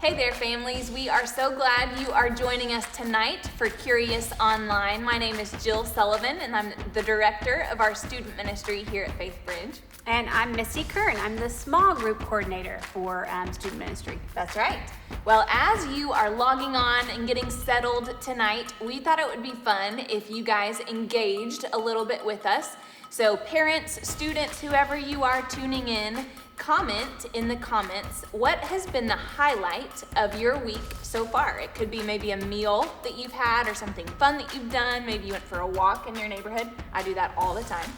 Hey there, families. We are so glad you are joining us tonight for Curious Online. My name is Jill Sullivan, and I'm the director of our student ministry here at Faith Bridge. And I'm Missy Kern. I'm the small group coordinator for student ministry. That's right. Well, as you are logging on and getting settled tonight, we thought it would be fun if you guys engaged a little bit with us. So parents, students, whoever you are tuning in, comment in the comments what has been the highlight of your week so far. It could be maybe a meal that you've had or something fun that you've done. Maybe you went for a walk in your neighborhood. I do that all the time.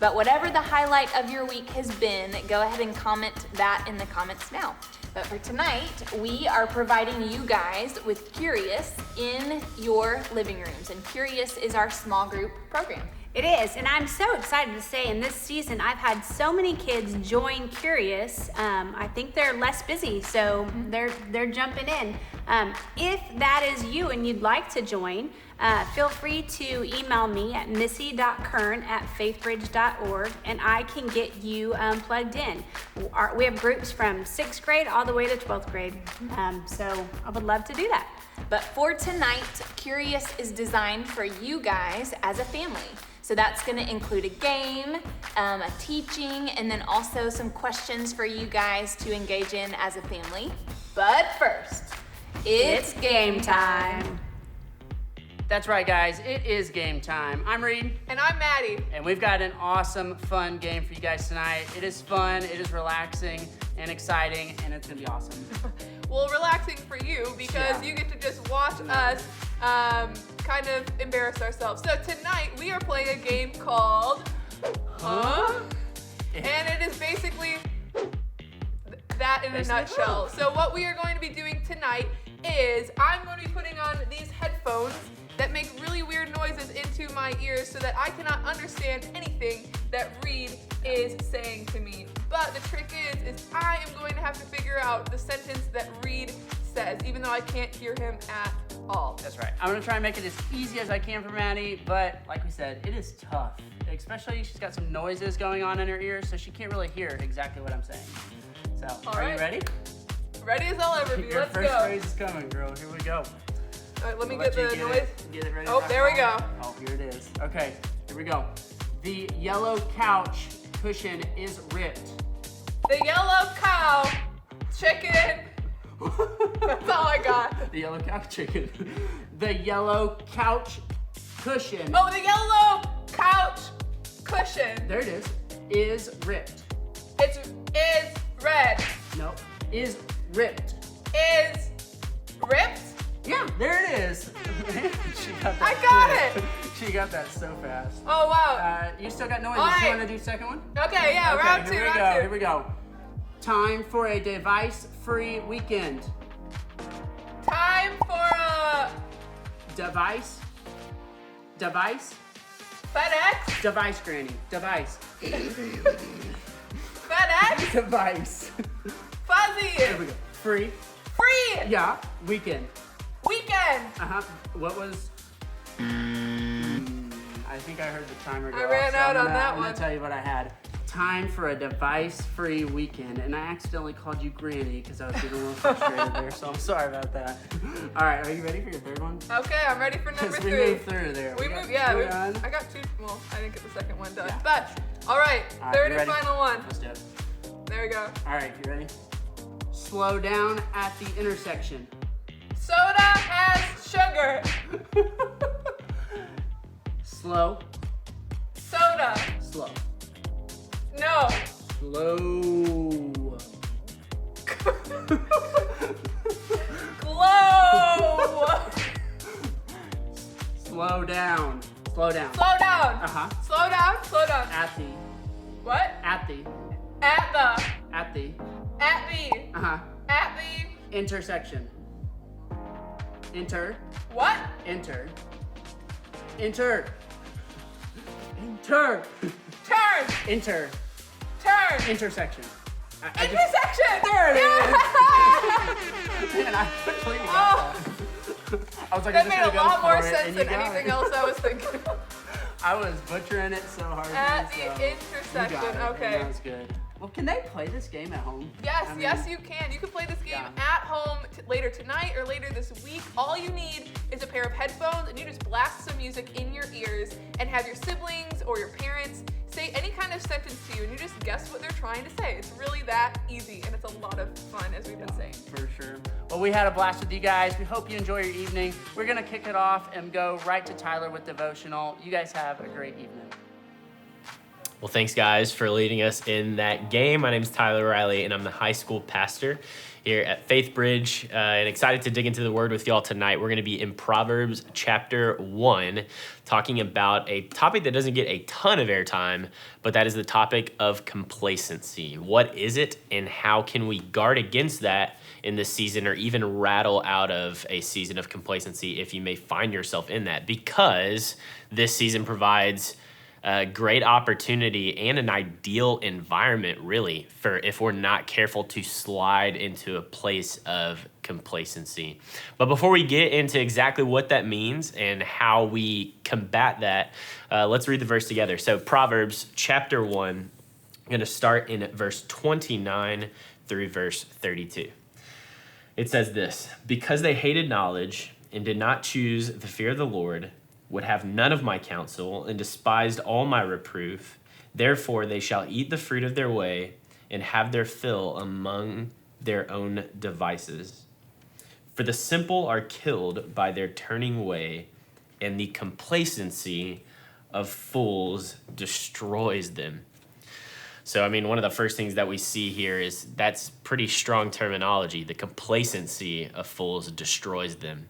But whatever the highlight of your week has been, go ahead and comment that in the comments now. But for tonight, we are providing you guys with Curious in your living rooms. And Curious is our small group program. It is, and I'm so excited to say in this season, I've had so many kids join Curious. I think they're less busy, so they're jumping in. If that is you and you'd like to join, feel free to email me at missy.kern@faithbridge.org, and I can get you plugged in. We have groups from 6th grade all the way to 12th grade, so I would love to do that. But for tonight, Curious is designed for you guys as a family. So that's going to include a game, a teaching, and then also some questions for you guys to engage in as a family. But first, it's game time. That's right, guys. It is game time. I'm Reed. And I'm Maddie. And we've got an awesome, fun game for you guys tonight. It is fun, it is relaxing and exciting, and it's going to be awesome. Well, relaxing for you because you get to just watch us kind of embarrass ourselves. So tonight we are playing a game called Huh? And it is basically that in a nutshell. So what we are going to be doing tonight is I'm going to be putting on these headphones that make really weird noises into my ears so that I cannot understand anything that Reed is saying to me. But the trick is I am going to have to figure out the sentence that Reed says, even though I can't hear him at all. That's right. I'm going to try and make it as easy as I can for Maddie, but like we said, it is tough. Especially she's got some noises going on in her ears, so she can't really hear exactly what I'm saying. So, are you ready? Ready as I'll ever be. Your Let's first go. phrase is coming, girl. Here we go. All right, let me I'll get the let you noise. Get it ready. Oh, there we go. Oh, here it is. Okay, here we go. The yellow couch cushion is ripped. The yellow cow chicken. That's all I got. The yellow couch chicken. The yellow couch cushion. Oh, the yellow couch cushion. There it is ripped. It's is red. No, is ripped. Is ripped. Yeah, there it is. She got that I got quick. it. She got that so fast. Oh wow. You still got noises. All right. You want to do second one? Okay, yeah, Okay, round two. Here we go. Time for a device-free weekend. Time for a Device. FedEx. Device, Granny. Device. FedEx. Device. Fuzzy. There we go. Free. Free. Yeah. Weekend. Weekend. What was? I think I heard the timer go I off, ran so out I'm on that I'm one. gonna tell you what I had. Time for a device-free weekend, and I accidentally called you Granny because I was getting a little frustrated there, so I'm sorry about that. All right, are you ready for your third one? Okay, I'm ready for number 'Cause three. we moved through there. We got moved, yeah. two done. I got two. Well, I didn't get the second one done. Yeah. But, all right, All right, third you and ready? final one. Let's do it. There we go. All right, you ready? Slow down at the intersection. Soda has sugar. Slow. Soda. Slow. No. Slow. Glow. Slow down. Slow down. Slow down. Uh-huh. Slow down. Slow down. At the. What? At the. At the. At the. At the. Uh-huh. At the. Intersection. Enter. What? Enter. Enter. Enter. Turn. Enter. Turn. Intersection. I just- Intersection. There it is. Yeah. Man, I completely got Oh. that. I was like, That I'm made just a gonna go lot more for it, sense and than you got anything it. else I was thinking. I was butchering it so hard. At so the you intersection. got it, and Okay. that was good. Well, can they play this game at home? Yes, I mean, yes, you can. You can play this game Yeah. at home later tonight or later this week. All you need is a pair of headphones, and you just blast some music in your ears and have your siblings or your parents say any kind of sentence to you, and you just guess what they're trying to say. It's really that easy, and it's a lot of fun, as we've been saying. For sure. Well, we had a blast with you guys. We hope you enjoy your evening. We're going to kick it off and go right to Tyler with devotional. You guys have a great evening. Well, thanks, guys, for leading us in that game. My name is Tyler Riley, and I'm the high school pastor here at Faith Bridge, and excited to dig into the Word with y'all tonight. We're going to be in Proverbs chapter 1, talking about a topic that doesn't get a ton of airtime, but that is the topic of complacency. What is it, and how can we guard against that in this season, or even rattle out of a season of complacency if you may find yourself in that? Because this season provides a great opportunity and an ideal environment, really, for if we're not careful to slide into a place of complacency. But before we get into exactly what that means and how we combat that, let's read the verse together. So Proverbs chapter 1, I'm going to start in verse 29 through verse 32. It says this: "Because they hated knowledge and did not choose the fear of the Lord, would have none of my counsel, and despised all my reproof. Therefore they shall eat the fruit of their way, and have their fill among their own devices. For the simple are killed by their turning away, and the complacency of fools destroys them." So, I mean, one of the first things that we see here is that's pretty strong terminology. The complacency of fools destroys them.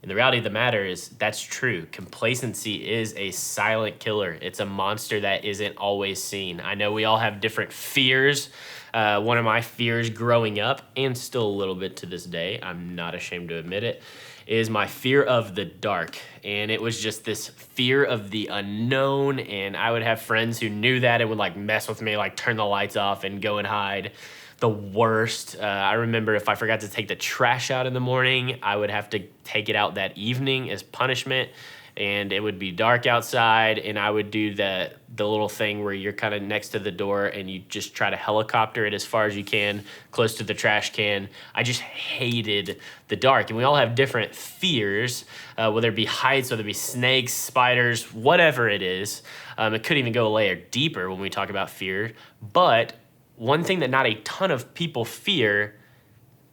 And the reality of the matter is that's true. Complacency is a silent killer. It's a monster that isn't always seen. I know we all have different fears. One of my fears growing up, and still a little bit to this day, I'm not ashamed to admit it, is my fear of the dark. And it was just this fear of the unknown. And I would have friends who knew that and would like mess with me, like turn the lights off and go and hide. The worst. I remember if I forgot to take the trash out in the morning, I would have to take it out that evening as punishment, and it would be dark outside, and I would do the little thing where you're kind of next to the door and you just try to helicopter it as far as you can, close to the trash can. I just hated the dark, and we all have different fears, whether it be heights, whether it be snakes, spiders, whatever it is. It could even go a layer deeper when we talk about fear, but one thing that not a ton of people fear,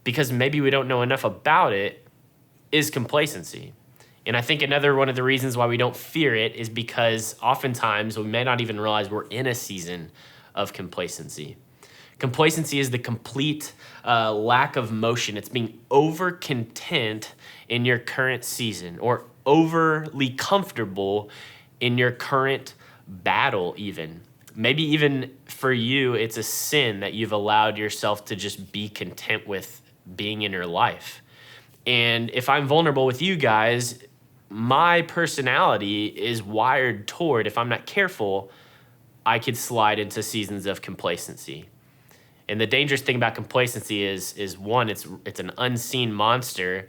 because maybe we don't know enough about it, is complacency. And I think another one of the reasons why we don't fear it is because oftentimes we may not even realize we're in a season of complacency. Complacency is the complete lack of motion. It's being over content in your current season, or overly comfortable in your current battle even. Maybe even for you, it's a sin that you've allowed yourself to just be content with being in your life. And if I'm vulnerable with you guys, my personality is wired toward, if I'm not careful, I could slide into seasons of complacency. And the dangerous thing about complacency is one, it's an unseen monster,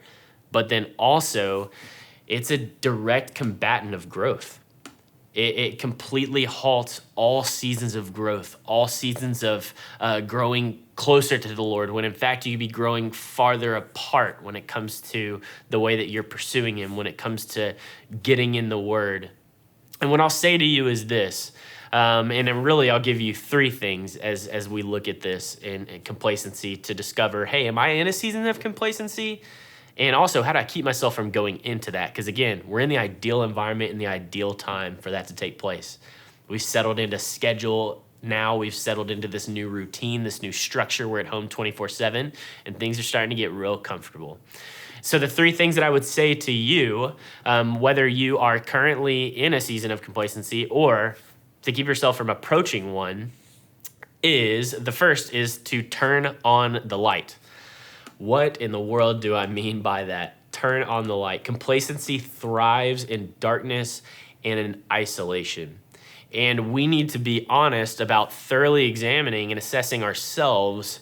but then also it's a direct combatant of growth. It completely halts all seasons of growth, all seasons of growing closer to the Lord, when in fact you could be growing farther apart when it comes to the way that you're pursuing Him, when it comes to getting in the Word. And what I'll say to you is this, and then really I'll give you three things as we look at this in complacency to discover, hey, am I in a season of complacency? And also, how do I keep myself from going into that? Because again, we're in the ideal environment and the ideal time for that to take place. We've settled into schedule now. We've settled into this new routine, this new structure. We're at home 24/7, and things are starting to get real comfortable. So the three things that I would say to you, whether you are currently in a season of complacency or to keep yourself from approaching one, is the first is to turn on the light. What in the world do I mean by that? Turn on the light. Complacency thrives in darkness and in isolation. And we need to be honest about thoroughly examining and assessing ourselves.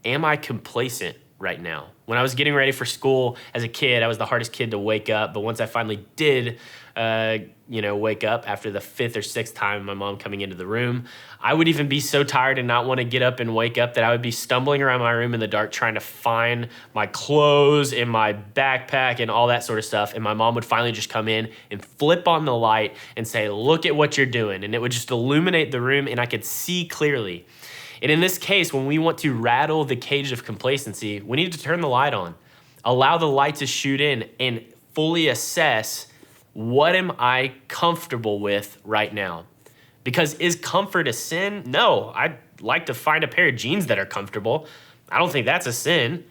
Am I complacent right now. When I was getting ready for school as a kid, I was the hardest kid to wake up. But once I finally did, wake up after the 5th or 6th time my mom coming into the room, I would even be so tired and not want to get up and wake up that I would be stumbling around my room in the dark trying to find my clothes and my backpack and all that sort of stuff. And my mom would finally just come in and flip on the light and say, "Look at what you're doing." And it would just illuminate the room and I could see clearly. And in this case, when we want to rattle the cage of complacency, we need to turn the light on, allow the light to shoot in, and fully assess, what am I comfortable with right now? Because is comfort a sin? No, I'd like to find a pair of jeans that are comfortable. I don't think that's a sin.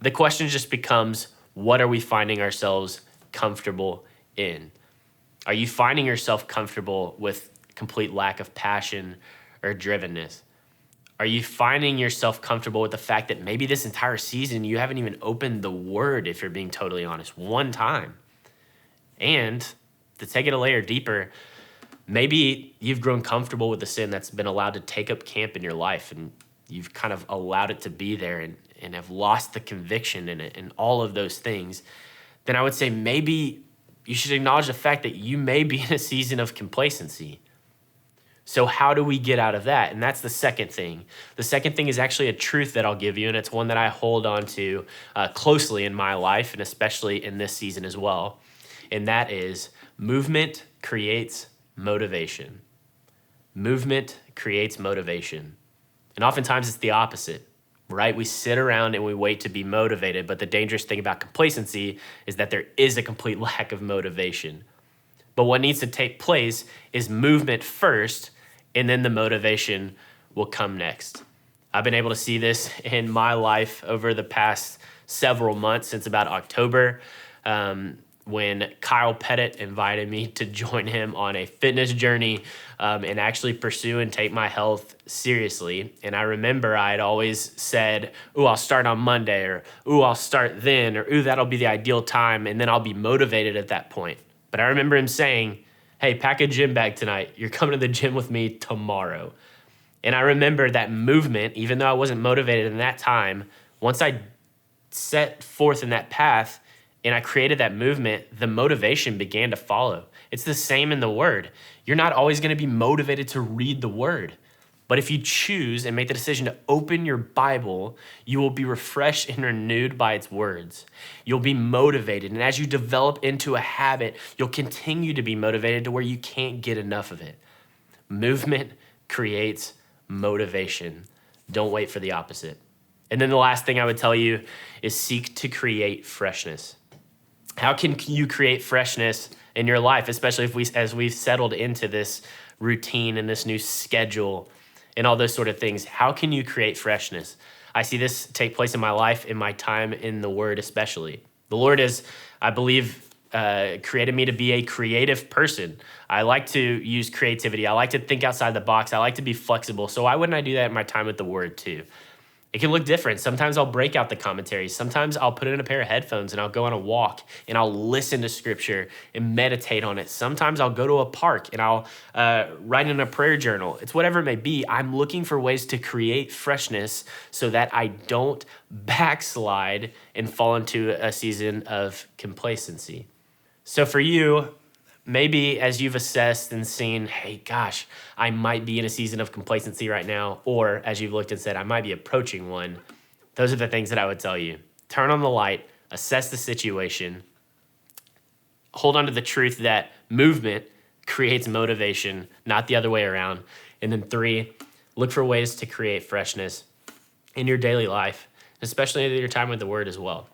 The question just becomes, what are we finding ourselves comfortable in? Are you finding yourself comfortable with complete lack of passion or drivenness? Are you finding yourself comfortable with the fact that maybe this entire season you haven't even opened the word, if you're being totally honest, one time? And to take it a layer deeper, maybe you've grown comfortable with the sin that's been allowed to take up camp in your life, and you've kind of allowed it to be there and have lost the conviction in it and all of those things. Then I would say maybe you should acknowledge the fact that you may be in a season of complacency. So how do we get out of that? And that's the second thing. The second thing is actually a truth that I'll give you, and it's one that I hold on to closely in my life, and especially in this season as well. And that is, movement creates motivation. Movement creates motivation. And oftentimes it's the opposite, right? We sit around and we wait to be motivated, but the dangerous thing about complacency is that there is a complete lack of motivation. But what needs to take place is movement first, and then the motivation will come next. I've been able to see this in my life over the past several months, since about October, when Kyle Pettit invited me to join him on a fitness journey and actually pursue and take my health seriously. And I remember I had always said, "Ooh, I'll start on Monday," or "Ooh, I'll start then," or "Ooh, that'll be the ideal time," and then I'll be motivated at that point. But I remember him saying, "Hey, pack a gym bag tonight. You're coming to the gym with me tomorrow." And I remember that movement, even though I wasn't motivated in that time, once I set forth in that path and I created that movement, the motivation began to follow. It's the same in the Word. You're not always going to be motivated to read the Word. But if you choose and make the decision to open your Bible, you will be refreshed and renewed by its words. You'll be motivated. And as you develop into a habit, you'll continue to be motivated to where you can't get enough of it. Movement creates motivation. Don't wait for the opposite. And then the last thing I would tell you is seek to create freshness. How can you create freshness in your life, especially as we've settled into this routine and this new schedule and all those sort of things? How can you create freshness? I see this take place in my life, in my time in the Word especially. The Lord has, I believe, created me to be a creative person. I like to use creativity. I like to think outside the box. I like to be flexible. So why wouldn't I do that in my time with the Word too? It can look different. Sometimes I'll break out the commentaries. Sometimes I'll put in a pair of headphones and I'll go on a walk and I'll listen to scripture and meditate on it. Sometimes I'll go to a park and I'll write in a prayer journal. It's whatever it may be. I'm looking for ways to create freshness so that I don't backslide and fall into a season of complacency. So for you, maybe as you've assessed and seen, hey, gosh, I might be in a season of complacency right now, or as you've looked and said, I might be approaching one, those are the things that I would tell you. Turn on the light, assess the situation, hold on to the truth that movement creates motivation, not the other way around. And then 3, look for ways to create freshness in your daily life, especially in your time with the Word as well.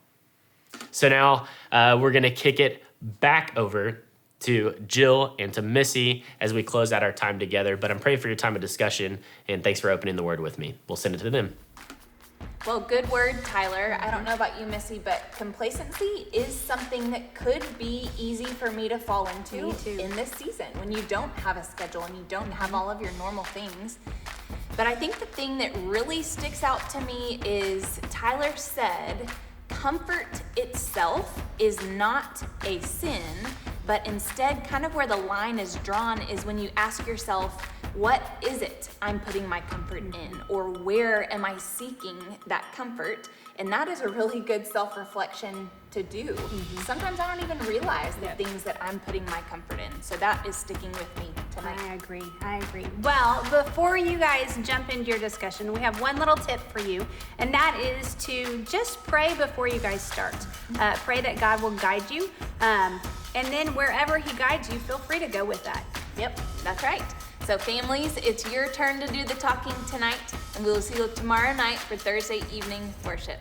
So now we're going to kick it back over to Jill and to Missy as we close out our time together. But I'm praying for your time of discussion, and thanks for opening the Word with me. We'll send it to them. Well, good word, Tyler. I don't know about you, Missy, but complacency is something that could be easy for me to fall into Me too. in this season when you don't have a schedule and you don't have all of your normal things. But I think the thing that really sticks out to me is Tyler said, comfort itself is not a sin, but instead kind of where the line is drawn is when you ask yourself, what is it I'm putting my comfort in, or where am I seeking that comfort? And that is a really good self-reflection to do. Sometimes I don't even realize the things that I'm putting my comfort in. So that is sticking with me tonight. I agree. Well, before you guys jump into your discussion, we have one little tip for you, and that is to just pray before you guys start. Pray that God will guide you, and then wherever He guides you, feel free to go with that. Yep, that's right. So families, it's your turn to do the talking tonight, and we will see you tomorrow night for Thursday evening worship.